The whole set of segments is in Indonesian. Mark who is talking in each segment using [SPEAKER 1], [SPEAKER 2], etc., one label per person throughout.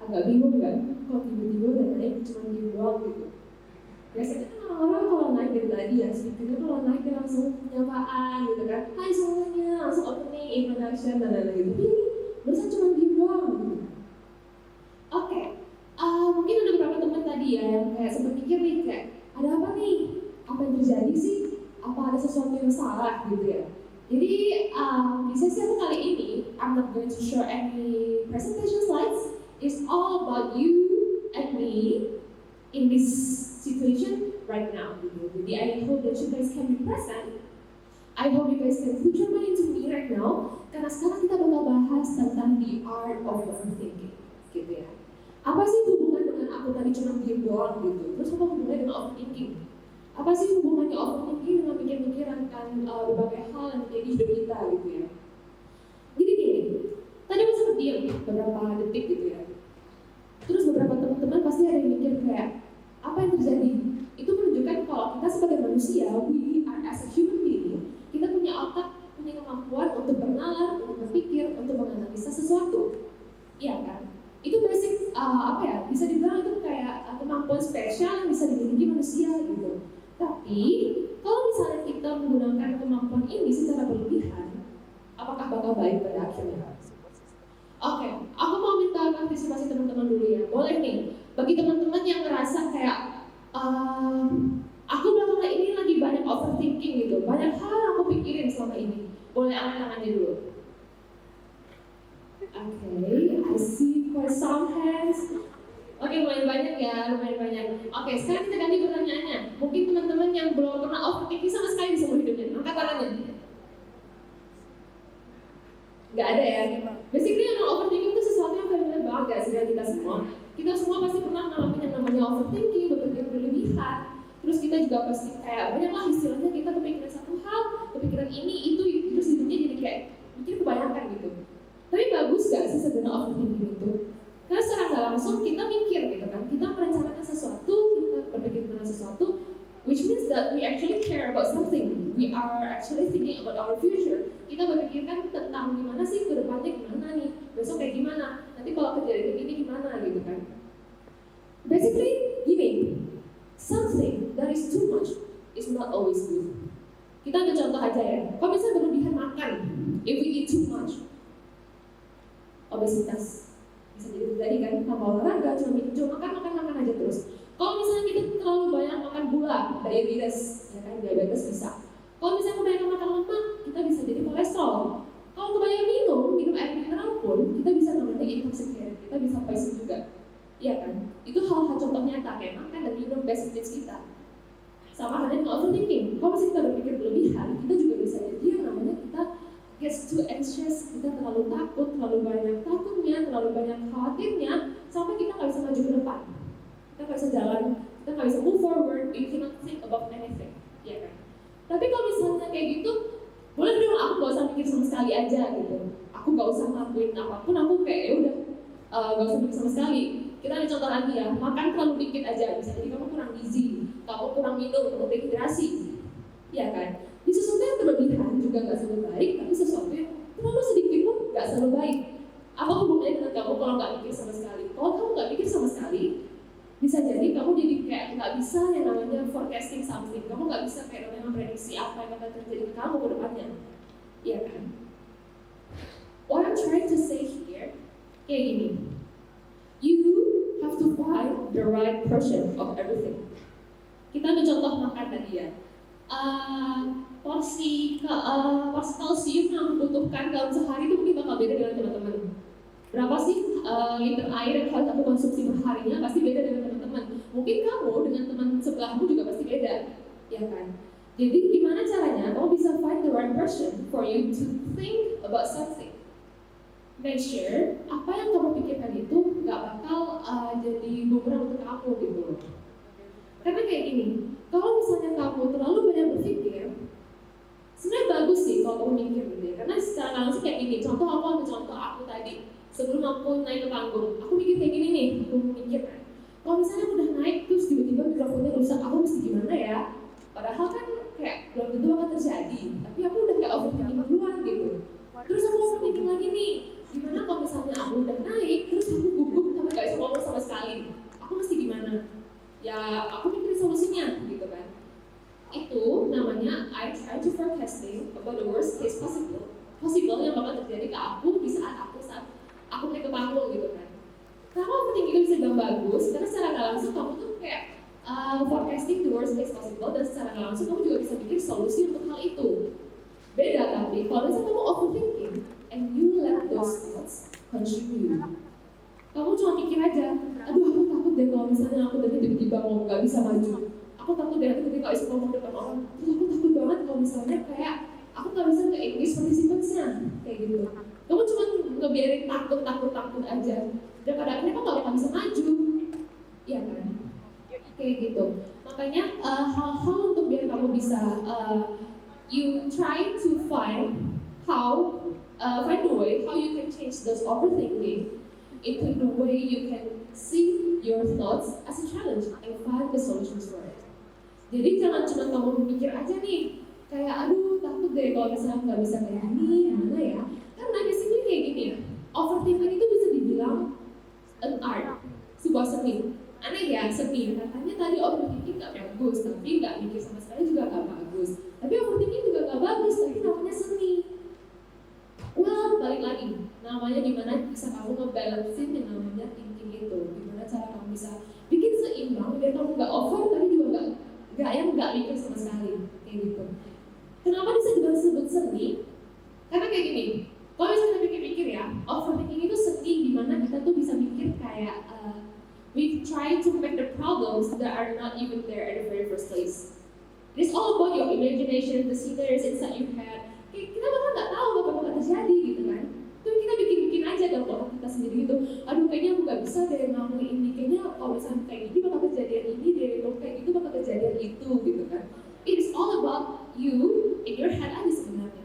[SPEAKER 1] agak bingung kan, kok tiba-tiba udah naik cuma diem doang gitu. Biasanya kan orang-orang kalau naik dari tadi ya, speakernya kalau naik dia langsung penyapaan gitu kan, hai semuanya, langsung opening, introduction, dan lain-lain gitu. Tapi ini barusan cuma diem doang gitu. Oke, mungkin ada beberapa teman tadi ya yang kayak sempat mikir nih kayak, ada apa nih? Apa yang terjadi sih? Apa ada sesuatu yang salah gitu ya? Jadi di sesi aku kali ini, I'm not going to show any presentation slides. It's all about you and me in this situation right now. Jadi I hope that you guys can be present. I hope you guys can put your mind into me right now. Karena sekarang kita bakal bahas tentang the art of overthinking, gitu ya. Apa sih hubungan dengan aku tadi cuma diem doang gitu? Terus apa hubungannya dengan overthinking? Apa sih hubungannya overthinking dengan mikir-mikiran kan berbagai hal yang terjadi di hidup kita gitu ya? Jadi gini, tadi aku sempat diam beberapa detik gitu ya. Terus beberapa teman-teman pasti ada yang mikir kayak, apa yang terjadi? Itu menunjukkan kalau kita sebagai manusia, we are as a human being, kita punya otak, punya kemampuan untuk bernalar, untuk berpikir, untuk menganalisa sesuatu. Iya kan? Itu basic, bisa dibilang itu kayak kemampuan spesial yang bisa dimiliki manusia gitu. Tapi, kalau misalnya kita menggunakan kemampuan ini secara berlebihan, apakah bakal baik pada akhirnya? Oke, aku mau minta partisipasi teman-teman dulu ya. Boleh nih, bagi teman-teman yang ngerasa kayak aku belakangan ini lagi banyak overthinking gitu, banyak hal yang aku pikirin selama ini. Boleh angkat tangannya dulu. Oke, I see for some hands. Oke, lumayan banyak ya, lumayan banyak. Oke, sekarang kita ganti pertanyaannya. Mungkin teman-teman yang belum pernah overthinking sama sekali di seumur hidupnya, angkat tangannya. Nggak ada ya? Basically yang overthinking itu sesuatu yang familiar banget gak sih dengan kita semua. Kita semua pasti pernah ngalamin yang namanya overthinking, berpikir berlebihan. Terus kita juga pasti kayak banyaklah istilahnya kita kepikiran satu hal, kepikiran ini, itu, terus hidupnya jadi kayak mikir kebanyakan gitu. Tapi bagus gak sih sebenarnya overthinking itu? Karena secara nggak langsung kita mikir gitu kan, kita merencanakan sesuatu, kita berpikir tentang sesuatu, which means that we actually care about something. We are actually thinking about our future. Kita berpikirkan tentang gimana sih ke depannya, gimana nih, besok kayak gimana, nanti kalau kejadian ini gimana gitu kan. Basically, gini, something that is too much is not always good. Kita ambil contoh aja ya, kalau misalnya berlebihan makan, if we eat too much, obesitas bisa jadi terjadi kan, tanpa olahraga, cuma makan aja terus. Kalau misalnya kita terlalu banyak makan gula, diabetes, ya kan, diabetes bisa. Kalau misalnya kebanyakan makan lemak, kita bisa jadi kolesterol. Kalau kebanyakan minum air mineral pun, kita bisa namanya intoxicated, kita bisa poison juga. Iya kan? Itu hal-hal contoh nyata kayak makan dan minum basic needs kita. Sama halnya dengan overthinking. Kalau misalnya kita berpikir berlebihan, kita juga bisa jadi yang namanya kita gets too anxious, kita terlalu takut, terlalu banyak takutnya, terlalu banyak khawatirnya, sampai kita nggak bisa maju ke depan. Kita nggak bisa jalan, kita nggak bisa move forward, we cannot think about anything, ya kan? Tapi kalau misalnya kayak gitu, boleh dong aku gak usah mikir sama sekali aja gitu. Aku gak usah ngelakuin apapun, aku kayak yaudah gak usah mikir sama sekali. Kita ada contoh lagi ya, makan terlalu dikit aja, bisa jadi kamu kurang gizi, kamu kurang minum, kurang dehidrasi, ya kan? Di sesuatu yang berlebihan juga nggak selalu baik, tapi sesuatu yang terlalu sedikit pun nggak selalu baik. Apa hubungannya dengan kamu kalau nggak mikir sama sekali? Kalau kamu nggak mikir sama sekali, bisa jadi kamu jadi kayak nggak bisa yang namanya forecasting something. Kamu nggak bisa kayak namanya memprediksi apa yang akan terjadi ke kamu ke depannya, iya kan? What I'm trying to say here, kayak gini, you have to find the right portion of everything. Kita ambil contoh makan tadi ya. Porsi kalsium yang dibutuhkan dalam sehari itu mungkin bakal beda dengan teman-teman. Berapa sih liter air yang harus aku konsumsi perharinya pasti beda dengan teman-teman. Mungkin kamu dengan teman sebelahmu juga pasti beda, ya kan? Jadi gimana caranya kamu bisa find the right person for you to think about something. Make sure apa yang kamu pikirkan itu nggak bakal jadi bumerang untuk kamu gitu loh. Karena kayak gini, kalau misalnya kamu terlalu banyak berpikir, sebenarnya bagus sih kalau kamu mikir gitu ya. Karena secara langsung kayak gini, contoh aku ambil contoh aku tadi. Sebelum aku naik ke panggung, aku mikir kayak gini nih, aku mikir kan. Kalau misalnya aku udah naik terus tiba-tiba mikrofonnya rusak, aku mesti gimana ya? Padahal kan kayak belum tentu akan terjadi, tapi aku udah kayak overthinking duluan gitu. Terus aku overthinking lagi nih, gimana kalau misalnya aku udah naik, terus aku gugup tapi gak bisa overthinking itu bisa dibilang bagus karena secara nggak langsung kamu tuh kayak forecasting the worst case possible, dan secara nggak langsung kamu juga bisa bikin solusi untuk hal itu. Beda tapi kalau misalnya kamu overthinking and you let those thoughts consume you, kamu cuma mikir aja, aduh aku takut deh kalau misalnya aku dari tiba-tiba ngomong nggak bisa maju, aku takut deh nanti nggak bisa ngomong depan orang, terus aku takut banget kalau misalnya kayak aku nggak bisa nge-engage participants-nya kayak gitu. Kamu cuma ngebiarin takut aja, dan pada akhirnya kamu nggak bakal bisa maju, iya kan? Kayak gitu. Makanya hal-hal untuk biar kamu bisa you try to find find a way how you can change those overthinking into the way you can see your thoughts as a challenge and find the solutions for it. Jadi jangan cuma kamu mikir aja nih, kayak aduh takut deh kalau misalnya nggak bisa kayak gini, gimana ya? Karena di sini kayak gini, overthinking itu bisa dibilang an art, sebuah seni. Aneh ya, seni. Katanya tadi overthinking nggak bagus, tapi nggak mikir sama sekali juga nggak bagus. Tapi overthinking juga nggak bagus, tapi namanya seni. Well, balik lagi, namanya gimana bisa kamu ngebalancein yang namanya thinking itu, gimana cara kamu bisa bikin seimbang biar kamu nggak over tapi juga nggak mikir sama sekali, kayak gitu. Kenapa bisa disebut seni? Karena kayak gini, kalau misalnya pikir-pikir ya, overthinking itu seni dimana kita tuh bisa mikir kayak we try to make the problems that are not even there at the very first place. It is all about your imagination, the scenarios inside your head. Kita bahkan nggak tahu apa bakal terjadi gitu kan. Tapi kita bikin aja dalam otak kita sendiri gitu. Aduh kayaknya aku nggak bisa deh ngomong ini. Kayaknya kalau misalnya kayak gini bakal kejadian ini deh. Kalau kayak gitu bakal kejadian itu gitu kan. It is all about you in your head aja sebenarnya.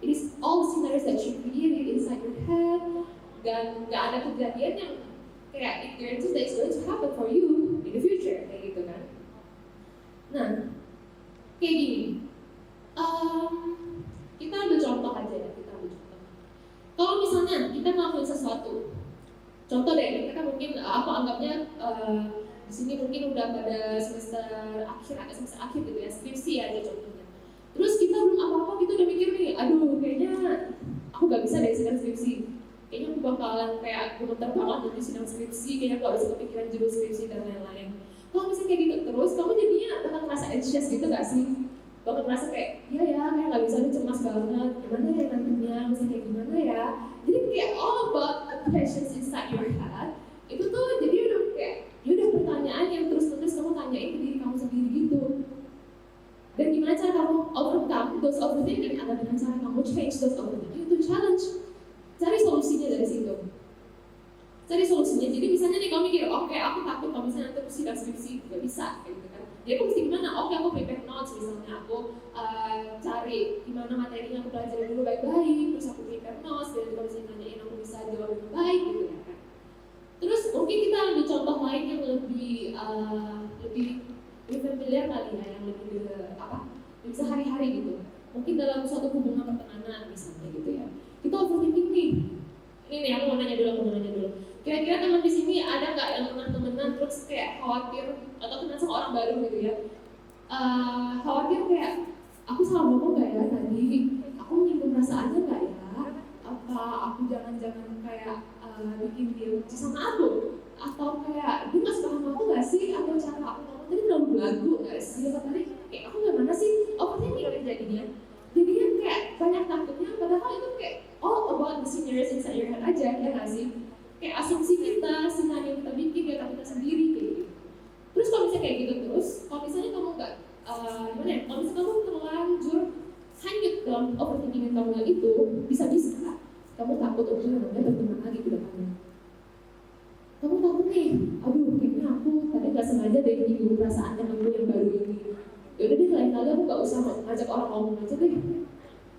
[SPEAKER 1] It is all scenarios that you created inside your head. Dan nggak ada kejadian yang kayak it guarantees that it's going to happen for you in the future kayak gitu kan. Nah, kayak gini. Kita ambil contoh aja ya, Kalau misalnya kita ngelakuin sesuatu, contoh deh, kita mungkin aku anggapnya di sini mungkin udah pada semester akhir gitu ya, skripsi aja contohnya. Terus kita belum apa-apa kita udah mikir nih, aduh kayaknya aku gak bisa deh sidang skripsi. Kayaknya aku bakalan kayak gemeter banget nanti sidang skripsi, kayaknya aku gak bisa kepikiran judul skripsi dan lain-lain. Kalau misalnya kayak gitu terus, kamu jadinya bakal ngerasa anxious gitu gak sih? Bakal merasa kayak, kayak gak bisa, cemas banget, gimana ya nantinya, misalnya kayak gimana ya. Jadi kayak all about the questions inside your head, itu tuh jadi udah kayak, udah pertanyaan yang terus-menerus kamu tanyain ke diri kamu sendiri gitu. Dan gimana cara kamu overcome those overthinking, atau dengan cara kamu change those overthinking, itu challenge. Cari solusinya dari situ. Cari solusinya, jadi misalnya nih kamu mikir, oke, aku takut kalau misalnya nanti aku sidang skripsi, gak bisa, kayak gitu kan. Jadi aku mesti gimana? Oke, aku prepare notes misalnya, aku cari gimana materi yang aku pelajari dulu baik-baik, terus aku prepare notes, dan kalau misalnya nanyain aku bisa jawab dengan baik gitu ya kan. Terus mungkin kita ambil contoh lain yang lebih familiar kali ya, yang lebih lebih sehari-hari gitu. Mungkin dalam suatu hubungan pertemanan misalnya gitu ya. Kita overthinking nih. Ini nih aku mau nanya dulu. Kira-kira teman di sini ada nggak yang pernah temenan terus kayak khawatir atau kenal sama orang baru gitu ya? Khawatir kayak aku salah ngomong nggak ya tadi? Aku menyinggung perasaannya nggak ya? Apa aku jangan-jangan kayak bikin dia benci sama aku? Atau kayak dia nggak suka sama aku nggak sih? Atau cara aku ngomong tadi terlalu belagu nggak sih? Atau tadi kayak aku nggak mana sih? Overthinking kan jadinya. Jadinya kayak banyak takutnya, padahal itu kayak all about the scenarios inside your head aja, ya nggak sih? Kayak asumsi kita, skenario yang kita bikin, data kita sendiri kayak gitu. Terus kalau misalnya kayak gitu terus, kalau misalnya kamu nggak, gimana ya? Kalau misalnya kamu terlanjur hanyut dalam overthinking kamu itu, bisa-bisa kamu takut untuk namanya berteman lagi ke depannya. Kamu takut nih, aduh kayaknya aku tadi nggak sengaja deh menyinggung perasaan yang baru ini. Yaudah deh, lain kali aku nggak usah ngajak orang ngomong aja deh.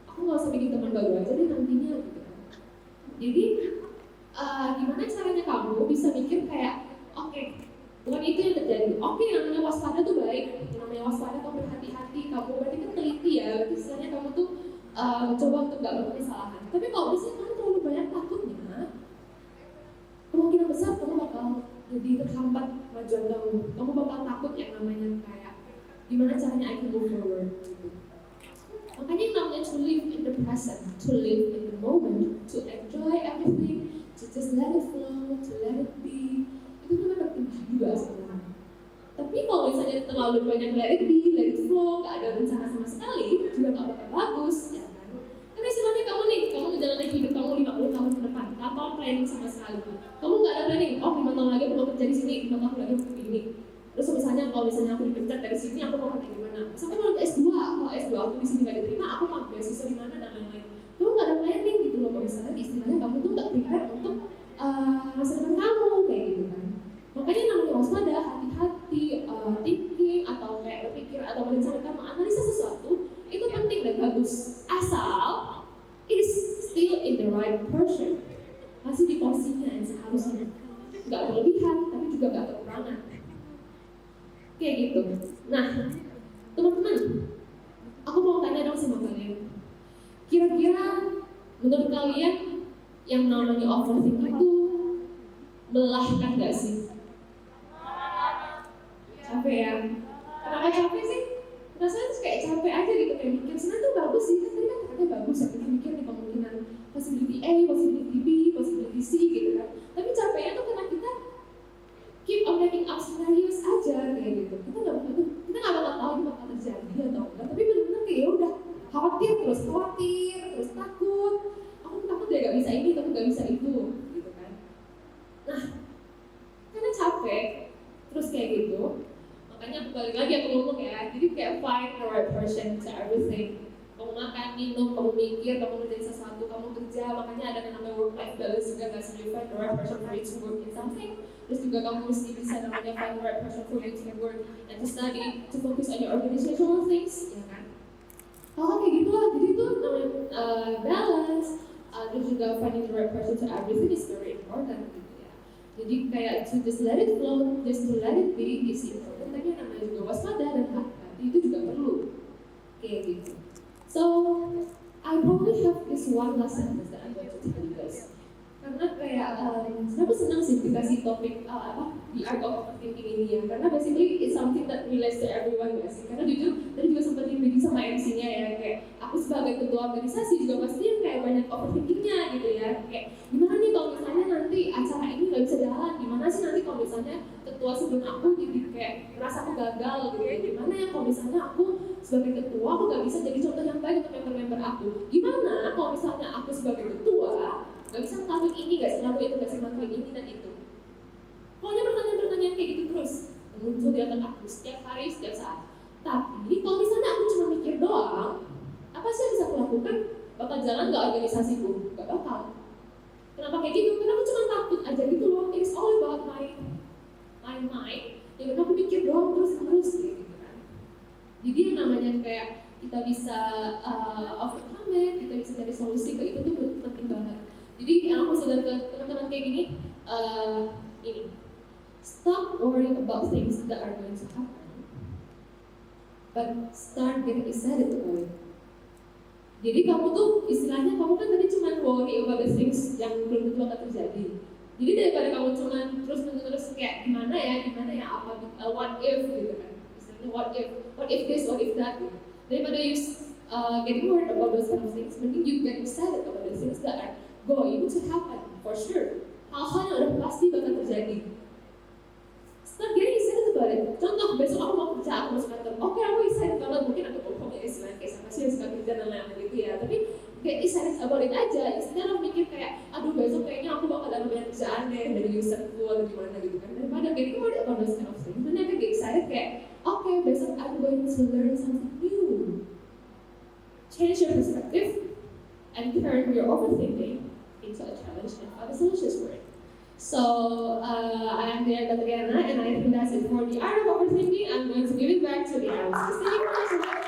[SPEAKER 1] Aku nggak usah bikin teman baru aja deh nantinya gitu. Jadi gimana caranya kamu bisa mikir kayak oke, bukan itu yang terjadi. Oke, yang namanya waspada tuh baik. Yang namanya waspada kamu berhati-hati, kamu berarti kan teliti ya. Berarti istilahnya kamu tuh coba untuk gak melakukan kesalahan. Tapi kalau misalnya kamu terlalu banyak takutnya, kemungkinan besar kamu bakal jadi terhambat kemajuan kamu. Kamu bakal takut yang namanya kayak gimana caranya I can move forward gitu. Makanya yang namanya to live in the present, to live in the moment, to enjoy everything, to just let it flow, to let it be. namanya penting juga sebenarnya. Tapi kalau misalnya terlalu banyak let it flow, nggak ada rencana sama sekali, juga nggak bakal bagus, ya kan? Karena istilahnya kamu menjalani hidup kamu 50 tahun ke depan, tanpa planning sama sekali. Kamu nggak ada planning, 5 tahun lagi aku mau kerja di sini, 5 tahun lagi aku begini. Terus misalnya kalau aku dipecat dari sini, aku mau kerja di mana? Misalnya kalau S2, aku di sini nggak diterima, aku mau beasiswa di mana dan lain-lain. Kamu nggak ada planning gitu loh, misalnya istilahnya kamu tuh nggak prepare untuk masa depan kamu kayak gitu kan. Makanya namanya waspada, hati-hati, thinking atau kayak berpikir atau merencanakan menganalisa sesuatu itu penting dan bagus, asal it is still in the right portion, masih di porsinya yang seharusnya, nggak berlebihan tapi juga nggak kekurangan kayak gitu. Nah teman-teman, aku mau tanya dong sama kalian, kira-kira menurut kalian yang namanya overthinking itu melelahkan gak sih? Capek ya? Kenapa capek sih? Rasanya tuh kayak capek aja gitu, kayak mikir sebenarnya tuh bagus sih, kan tadi kan katanya bagus ya, kita mikir nih kemungkinan possibility A, possibility B, possibility C gitu kan. Tapi capeknya tuh karena kita keep on making up scenarios aja kayak gitu. Kita nggak bakal tahu ini bakal terjadi atau enggak, tapi benar-benar kayak ya udah khawatir terus takut. Aku takut dia nggak bisa ini, tapi nggak bisa itu, gitu kan. Nah, karena capek, terus kayak gitu, makanya aku balik lagi aku ngomong ya, jadi kayak find the right person to everything. Kamu makan, minum, kamu mikir, kamu ngerjain sesuatu, kamu kerja, makanya ada yang namanya work-life balance juga guys. You find the right person for you to work in something. Terus juga kamu mesti bisa namanya find the right person for you to work and to study, to focus on your organizational things, ya kan? Kayak gitu lah, jadi itu namanya balance. Terus juga finding the right person to everything is very important gitu ya. Jadi kayak to just let it flow, just to let it be is important. Tapi namanya juga waspada dan hati-hati itu juga perlu kayak gitu. So I probably have this one last sentence that I'm going to tell you guys. Karena kayak aku senang sih dikasih topik the art of overthinking ini ya. Karena basically it's something that relates to everyone guys. Karena jujur tadi juga sempat dibikin sama MC-nya ya, kayak aku sebagai ketua organisasi juga pasti kayak banyak overthinkingnya gitu ya. Kayak gimana nih kalau misalnya nanti acara ini nggak bisa jalan, gimana sih nanti kalau misalnya ketua sebelum aku jadi kayak merasa aku gagal gitu ya. Gimana ya kalau misalnya aku sebagai ketua aku nggak bisa jadi contoh yang baik untuk member-member aku. Gimana kalau misalnya aku sebagai ketua gak bisa ngelakuin ini, gak bisa ngelakuin itu, gak bisa ngelakuin ini dan itu. Pokoknya pertanyaan-pertanyaan kayak gitu terus muncul di otak aku setiap hari, setiap saat. Tapi kalau misalnya aku cuma mikir doang, apa sih yang bisa aku lakukan? Bakal jalan gak organisasiku? Gak bakal. Kenapa kayak gitu? Karena aku cuma takut aja gitu loh. It's all about my mind. Ya karena aku mikir doang terus kayak gitu kan. Jadi yang namanya kayak kita bisa overcome it, kita bisa cari solusi ke itu tuh penting banget. Jadi yang aku sadar ke teman-teman kayak gini, ini stop worrying about things that are going to happen, but start getting excited about it. Jadi kamu tuh istilahnya kamu kan tadi cuma worry about the things yang belum tentu akan terjadi. Jadi daripada kamu cuma terus kayak gimana ya what if gitu kan, istilahnya what if this, what if that gitu. Daripada you getting worried about those kind of things, mending you get excited about the things that are going to happen for sure. Hal-hal yang udah pasti bakal terjadi. Start getting excited about it. Contoh, besok aku mau kerja, aku masuk kantor. Oke, aku excited banget. Mungkin aku bohong ya istilahnya kayak sama sih yang suka kerja dan lain-lain gitu ya. Tapi get excited about it aja. Instead of mikir kayak, aduh besok kayaknya aku bakal dapat banyak kerjaan deh dari userku atau gimana gitu kan. Daripada getting worried about those kind of things, mending aku get excited kayak, oke, besok I'm going to learn something new. Change your perspective and turn your overthinking into a challenge and find a solutions for it. So I am there, Tatiana, and I think that's it for the art of overthinking. I'm going to give it back to the house. Thank you very much.